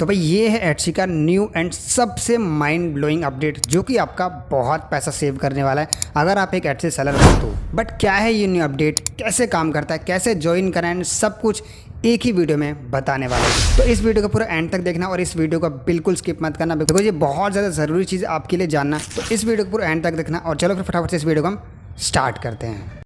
तो भाई ये है एटसी का न्यू एंड सबसे माइंड ब्लोइंग अपडेट जो कि आपका बहुत पैसा सेव करने वाला है अगर आप एक एटसी सेलर हो तो। बट क्या है ये न्यू अपडेट, कैसे काम करता है, कैसे ज्वाइन करना है, सब कुछ एक ही वीडियो में बताने वाला है। तो इस वीडियो को पूरा एंड तक देखना और इस वीडियो को बिल्कुल स्किप मत करना बिकॉज ये बहुत ज़्यादा ज़रूरी चीज़ आपके लिए जानना। तो इस वीडियो को पूरा एंड तक देखना और चलो फिर फटाफट से इस वीडियो को हम स्टार्ट करते हैं।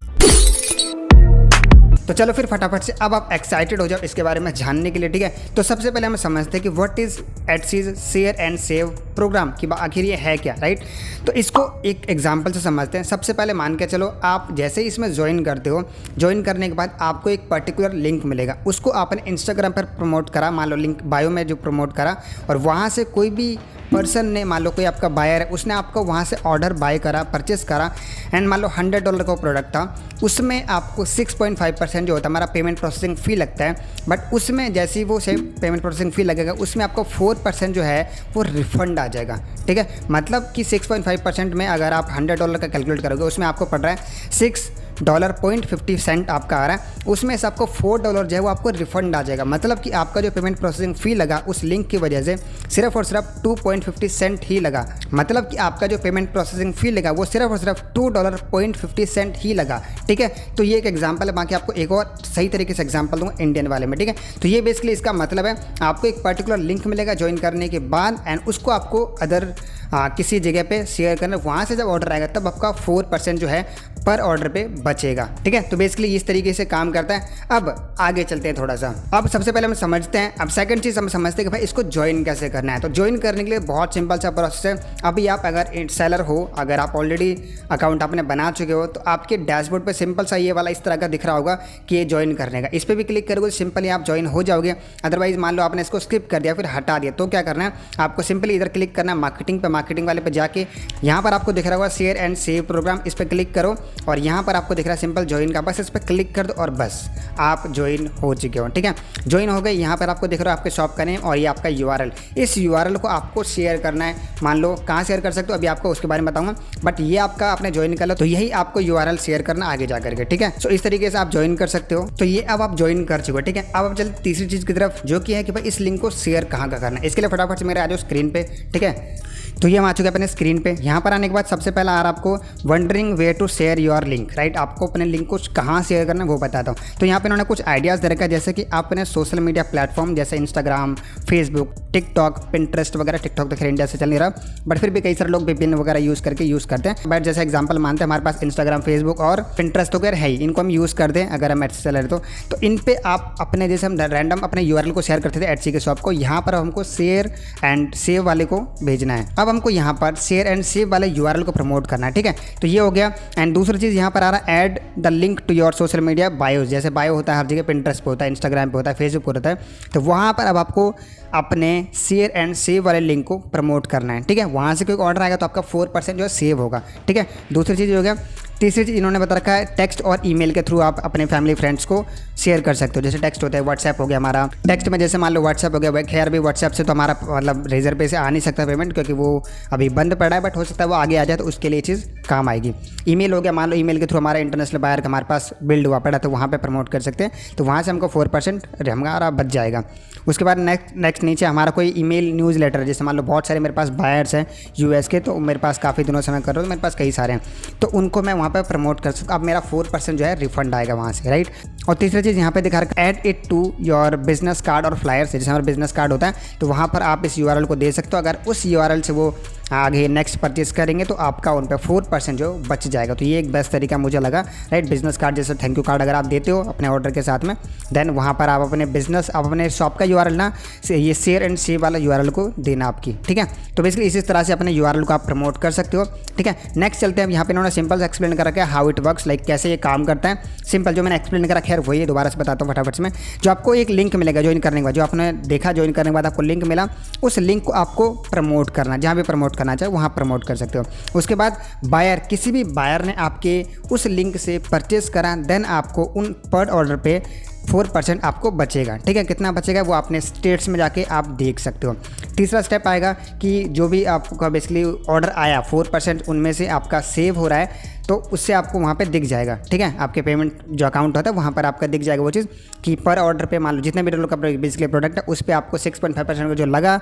तो चलो फिर फटाफट से अब आप एक्साइटेड हो जाओ इसके बारे में जानने के लिए, ठीक है। तो सबसे पहले हम समझते हैं कि what is Etsy's share and save program कि आखिर ये है क्या, राइट। तो इसको एक एग्जांपल से समझते हैं। सबसे पहले मान के चलो आप जैसे ही इसमें ज्वाइन करते हो, ज्वाइन करने के बाद आपको एक पर्टिकुलर लिंक मिलेगा, उसको आपने इंस्टाग्राम पर प्रमोट करा, मान लो लिंक बायो में जो प्रमोट करा, और वहाँ से कोई भी पर्सन ने, मान लो कोई आपका बायर है, उसने आपको वहाँ से ऑर्डर बाय करा, परचेस करा एंड मान लो $100 का प्रोडक्ट था, उसमें आपको 6.5% जो होता है हमारा पेमेंट प्रोसेसिंग फ़ी लगता है। बट उसमें जैसे ही वो से पेमेंट प्रोसेसिंग फ़ी लगेगा उसमें आपको 4% जो है वो रिफंड आ जाएगा, ठीक है। मतलब कि 6.5% में अगर आप $100 का कैलकुलेट करोगे उसमें आपको पड़ रहा है $6.50 आपका आ रहा है, उसमें से आपको $4 जो है वो आपको रिफंड आ जाएगा। मतलब कि आपका जो पेमेंट प्रोसेसिंग फ़ी लगा उस लिंक की वजह से सिर्फ और सिर्फ 2.50 सेंट ही लगा। मतलब कि आपका जो पेमेंट प्रोसेसिंग फ़ी लगा वो सिर्फ और सिर्फ $2.50 ही लगा, ठीक है। तो ये एक एग्जांपल है, बाकी आपको एक और सही तरीके से एग्जांपल दूंगा इंडियन वाले में, ठीक है। तो ये बेसिकली इसका मतलब है आपको एक पर्टिकुलर लिंक मिलेगा ज्वाइन करने के बाद एंड उसको आपको अदर किसी जगह पे शेयर करना, वहाँ से जब ऑर्डर आएगा तब आपका 4% जो है पर ऑर्डर पे बचेगा, ठीक है। तो बेसिकली इस तरीके से काम करता है। अब आगे चलते हैं थोड़ा सा। अब सबसे पहले हम समझते हैं, अब सेकंड चीज़ हम समझते हैं कि भाई इसको ज्वाइन कैसे करना है। तो ज्वाइन करने के लिए बहुत सिंपल सा प्रोसेस है। अभी आप अगर सेलर हो, अगर आप ऑलरेडी अकाउंट आपने बना चुके हो तो आपके डैशबोर्ड पर सिंपल सा ये वाला इस तरह का दिख रहा होगा कि ये ज्वाइन करने का, इस पर भी क्लिक करोगे तो सिंपली आप ज्वाइन हो जाओगे। अदरवाइज मान लो आपने इसको स्किप कर दिया फिर हटा दिया तो क्या करना है, आपको सिंपली इधर क्लिक करना है मार्केटिंग पे, मार्केटिंग वाले पे जाके यहाँ पर आपको दिख रहा होगा शेयर एंड सेव प्रोग्राम, इस पर क्लिक करो और यहाँ पर आपको दिख रहा है सिंपल ज्वाइन का, बस इस पर क्लिक कर दो और बस आप ज्वाइन हो चुके हो, ठीक है। ज्वाइन हो गए। यहाँ पर आपको दिख रहा है आपके शॉप का नेम और ये आपका यूआरएल। इस यूआरएल को आपको शेयर करना है। मान लो कहाँ शेयर कर सकते हो अभी आपको उसके बारे में बताऊंगा, बट ये आपका आपने ज्वाइन कर लो तो यही आपको यूआरएल शेयर करना आगे जा करके, ठीक है। सो इस तरीके से आप ज्वाइन कर सकते हो। तो ये अब आप ज्वाइन कर चुके हो, ठीक है। अब चलते तीसरी चीज़ की तरफ जो कि है कि भाई इस लिंक को शेयर कहाँ का करना है। इसके लिए फटाफट से मेरे आ जाओ स्क्रीन पे, ठीक है। तो ये हम आ चुके हैं अपने स्क्रीन पे। यहाँ पर आने के बाद सबसे पहला आ रहा है आपको wondering way to share your link, right. आपको अपने लिंक को कहाँ शेयर करना है वो बताता हूँ। तो यहाँ पे इन्होंने कुछ आइडियाज़ दे रखा है, जैसे कि आप अपने सोशल मीडिया प्लेटफॉर्म जैसे इंस्टाग्राम, फेसबुक, टिकटॉक, पिंटरेस्ट वगैरह। टिकटॉक तो खैर इंडिया से चल नहीं रहा बट फिर भी कई सारे लोग विपिन वगैरह यूज़ करते हैं। बट जैसे एग्जाम्पल मानते हैं हमारे पास इंस्टाग्राम, फेसबुक और पिंटरेस्ट तो खैर है ही, इनको हम यूज़ करते हैं अगर हम एटसी सेलर तो इन पर आप अपने जैसे हम रैंडम अपने यूआरएल को शेयर करते थे एटसी के शॉप को, यहाँ पर हमको शेयर एंड सेव वाले को भेजना है। अब हमको यहाँ पर शेयर एंड सेव वाले यूआरएल को प्रमोट करना है, ठीक है। तो ये हो गया। एंड दूसरी चीज़ यहाँ पर आ रहा है add the link to your social media bios. जैसे बायो होता है हर जगह, पिंटरेस्ट पे होता है, इंस्टाग्राम पे होता है, फेसबुक पे होता है, तो वहाँ पर अब आपको अपने शेयर एंड सेव वाले लिंक को प्रमोट करना है, ठीक है। वहाँ से कोई ऑर्डर आएगा तो आपका 4% जो है सेव होगा, ठीक है। दूसरी चीज़ हो गया। तीसरी चीज़ इन्होंने बता रखा है टेक्स्ट और ईमेल के थ्रू आप अपने फैमिली फ्रेंड्स को शेयर कर सकते हो। जैसे टेक्स्ट होता है व्हाट्सएप हो गया हमारा, टेक्स्ट में जैसे मान लो व्हाट्सएप हो गया, खैर भी व्हाट्सएप से तो हमारा मतलब रेजर पे से आ नहीं सकता पेमेंट क्योंकि वो अभी बंद पड़ा है, बट हो सकता है वो आगे आ जाए तो उसके लिए चीज़ काम आएगी। ईमेल हो गया, मान लो ईमेल के थ्रू हमारा इंटरनेशनल बायर का हमारे पास बिल्ड हुआ पड़ा तो वहाँ पर प्रमोट कर सकते हैं, तो वहाँ से हमको 4% हमारा बच जाएगा। उसके बाद नेक्स्ट नीचे हमारा कोई ईमेल न्यूज़ लेटर, जैसे मान लो बहुत सारे मेरे पास बायर्स हैं यूएस के, तो मेरे पास काफ़ी दिनों से मैं कर रहा हूँ, मेरे पास कई सारे हैं, तो उनको मैं वहाँ पर प्रमोट कर सकता हूँ। अब मेरा 4% जो है रिफंड आएगा वहाँ से, राइट। और तीसरी चीज़ यहाँ पे दिखा रखा है add it to your business card और फ्लायर से। जैसे हमारा बिजनेस कार्ड होता है तो वहाँ पर आप इस यूआरएल को दे सकते हो। अगर उस यूआरएल से वो आगे नेक्स्ट परचेज करेंगे तो आपका उन पर 4% जो बच जाएगा। तो ये एक बेस्ट तरीका मुझे लगा, राइट। बिजनेस कार्ड जैसे थैंक यू कार्ड अगर आप देते हो अपने ऑर्डर के साथ में, देन वहाँ पर आप अपने बिजनेस, आप अपने शॉप का यूआरएल ना ये शेयर एंड सेव वाला यूआरएल को देना आपकी, ठीक है। तो बेसिकली इसी तरह से अपने यूआरएल को आप प्रमोट कर सकते हो, ठीक है। नेक्स्ट चलते हैं। यहाँ पे इन्होंने सिंपल से एक्सप्लेन कर रखा है हाउ इट वर्क्स, लाइक कैसे ये काम करता है। सिंपल जो मैंने एक्सप्लेन करा खैर वही दोबारा से बताता हूँ फटाफट से। जो आपको एक लिंक मिलेगा ज्वाइन करने के बाद, जो आपने देखा ज्वाइन करने के बाद आपको लिंक मिला, उस लिंक को आपको प्रमोट करना, जहाँ भी प्रमोट करना चाहे वहाँ प्रमोट कर सकते हो। उसके बाद बायर, किसी भी बायर ने आपके उस लिंक से परचेस करा, देन आपको उन पर ऑर्डर पे 4% आपको बचेगा, ठीक है। कितना बचेगा वो अपने स्टेट्स में जाके आप देख सकते हो। तीसरा स्टेप आएगा कि जो भी आपका बेसिकली ऑर्डर आया 4% उनमें से आपका सेव हो रहा है, तो उससे आपको वहाँ पे दिख जाएगा, ठीक है, आपके पेमेंट जो अकाउंट होता है वहाँ पर आपका दिख जाएगा वो चीज़ कि पर ऑर्डर पे मान लो जितने भी डॉलर का बेसिकली प्रोडक्ट है उस पर आपको 6.5% का जो लगा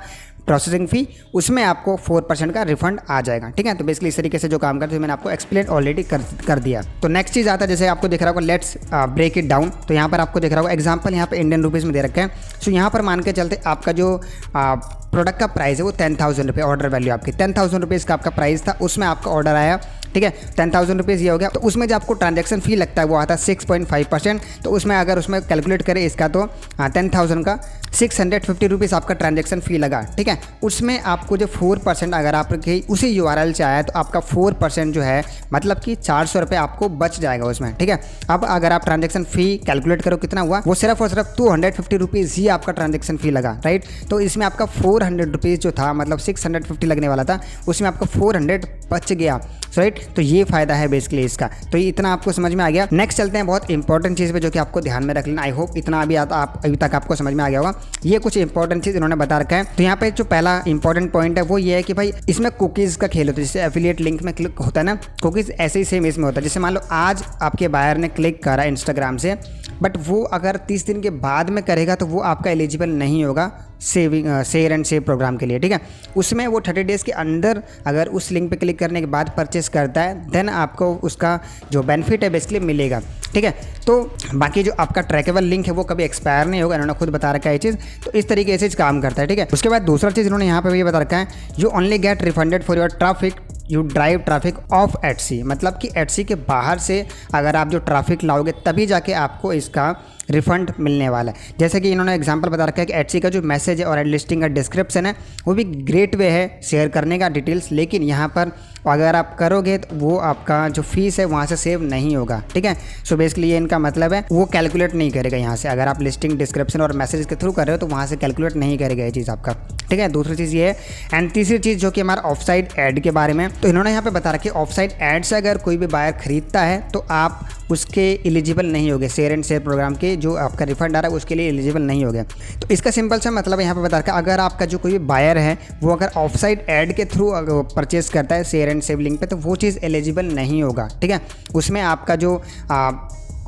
प्रोसेसिंग फ़ी उसमें आपको 4% का रिफंड आ जाएगा, ठीक है। तो बेसिकली इस तरीके से जो काम करते हैं मैंने आपको एक्सप्लेन ऑलरेडी कर दिया। तो नेक्स्ट चीज़ आता है, जैसे आपको दिख रहा होगा लेट्स ब्रेक इट डाउन। तो यहाँ पर आपको दिख रहा होगा एग्जाम्पल यहाँ पर इंडियन रुपीज़ में दे रखा है। सो यहाँ पर मान के चलते आपका जो प्रोडक्ट का प्राइस है वो 10,000 रुपये, ऑर्डर वैल्यू आपकी 10,000 रुपीज़ का आपका प्राइस था, उसमें आपका ऑर्डर आया, ठीक है, 10,000 रुपीज़ ये हो गया। तो उसमें जो आपको ट्रांजैक्शन फ़ी लगता है वो आता है 6.5%। तो उसमें अगर उसमें कैलकुलेट करें इसका तो 10,000 का 650 रुपीज़ आपका ट्रांजैक्शन फ़ी लगा, ठीक है। उसमें आपको जो 4% अगर आपके उसी URL से आया तो आपका 4% जो है मतलब कि 400 रुपये आपको बच जाएगा उसमें, ठीक है। अब अगर आप ट्रांजैक्शन फ़ी कैलकुलेट करो कितना हुआ, वो सिर्फ और सिर्फ 250 रुपीज़ ही आपका ट्रांजैक्शन फ़ी लगा, राइट। तो इसमें आपका 400 रुपीज़ जो था मतलब 650 लगने वाला था उसमें आपका 400 बच गया, राइट। तो ये फ़ायदा है बेसिकली इसका। तो ये इतना आपको समझ में आ गया। नेक्स्ट चलते हैं बहुत इंपॉर्टेंट चीज़ पे जो कि आपको ध्यान में रख लेना। आई होप इतना अभी तक आपको समझ में आ गया होगा। ये कुछ इंपॉर्टेंट चीज़ इन्होंने बता रखा है। तो यहाँ पे जो पहला इंपॉर्टेंट पॉइंट है वो ये है कि भाई इसमें कुकीज़ का खेल होता है। जैसे एफिलिएट लिंक में क्लिक होता है ना, कुकीज़ ऐसे ही सेम इसमें होता है। जैसे मान लो आज आपके बायर ने क्लिक करा इंस्टाग्राम से, बट वो अगर 30 दिन के बाद में करेगा तो वो आपका एलिजिबल नहीं होगा शेयर एंड सेव प्रोग्राम के लिए, ठीक है। उसमें वो 30 डेज़ के अंदर अगर उस लिंक पे क्लिक करने के बाद परचेस करता है देन आपको उसका जो बेनिफिट है बेसिकली मिलेगा, ठीक है। तो बाकी जो आपका ट्रैकेबल लिंक है वो कभी एक्सपायर नहीं होगा, इन्होंने खुद बता रखा है ये चीज़। तो इस तरीके से काम करता है, ठीक है। उसके बाद दूसरा चीज़ इन्होंने यहाँ पे ये बता रखा है, you only get refunded for your traffic you drive traffic of Etsy. मतलब कि एटसी के बाहर से अगर आप जो ट्रैफिक लाओगे तभी जाके आपको इसका रिफंड मिलने वाला है। जैसे कि इन्होंने एग्जांपल बता रखा है कि एटसी का जो मैसेज है और एड लिस्टिंग का डिस्क्रिप्शन है वो भी ग्रेट वे है शेयर करने का डिटेल्स, लेकिन यहाँ पर अगर आप करोगे तो वो आपका जो फीस है वहाँ से सेव नहीं होगा, ठीक है। सो बेसिकली ये इनका मतलब है वो कैलकुलेट नहीं करेगा यहाँ से। अगर आप लिस्टिंग डिस्क्रिप्शन और मैसेज के थ्रू कर रहे हो तो वहाँ से कैलकुलेट नहीं करेगा ये चीज़ आपका, ठीक है। दूसरी चीज़ ये है। एंड तीसरी चीज़ जो कि हमारा ऑफसाइट ऐड के बारे में, तो इन्होंने यहाँ पे बता रखी है ऑफसाइट ऐड से अगर कोई भी बायर खरीदता है तो आप उसके एलिजिबल नहीं होगे, शेयर एंड सेव प्रोग्राम के जो आपका रिफंड आ रहा है उसके लिए एलिजिबल नहीं होगा। तो इसका सिंपल सा मतलब यहाँ पे बता रखा है अगर आपका जो कोई भी बायर है वो अगर ऑफसाइट ऐड के थ्रू परचेस करता है शेयर एंड सेव लिंक पे तो वो चीज़ एलिजिबल नहीं होगा, ठीक है। उसमें आपका जो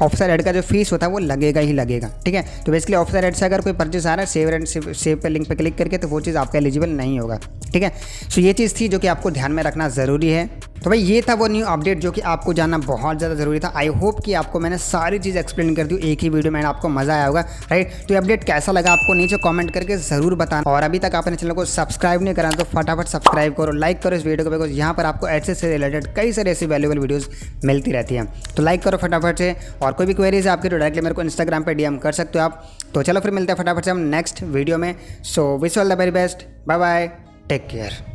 ऑफसाइट ऐड का जो फीस होता है वो लगेगा ही लगेगा, ठीक है। तो बेसिकली ऑफसाइट ऐड से अगर कोई परचेस आ रहा है शेयर एंड सेव पे लिंक पे क्लिक करके तो वो चीज़ आपका एलिजिबल नहीं होगा, ठीक है। सो ये चीज़ थी जो कि आपको ध्यान में रखना ज़रूरी है। तो भाई ये था वो न्यू अपडेट जो कि आपको जानना बहुत ज़्यादा ज़रूरी था। आई होप कि आपको मैंने सारी चीज़ एक्सप्लेन कर दी एक ही वीडियो में, आपको मज़ा आया होगा, राइट। तो ये अपडेट कैसा लगा आपको नीचे कमेंट करके ज़रूर बताना। और अभी तक आपने चैनल को सब्सक्राइब नहीं करा तो फटाफट सब्सक्राइब करो, लाइक करो इस वीडियो को, बिकॉज यहाँ पर आपको एडसेस से रिलेटेड कई सारे ऐसी वैल्यूबल वीडियोज़ मिलती रहती हैं। तो लाइक करो फटाफट से, और कोई भी क्वेरीज है आपकी तो डायरेक्टली मेरे को इंस्टाग्राम पर DM कर सकते हो आप। तो चलो फिर मिलते हैं फटाफट से हम नेक्स्ट वीडियो में। So wish all the very best, bye bye, take care.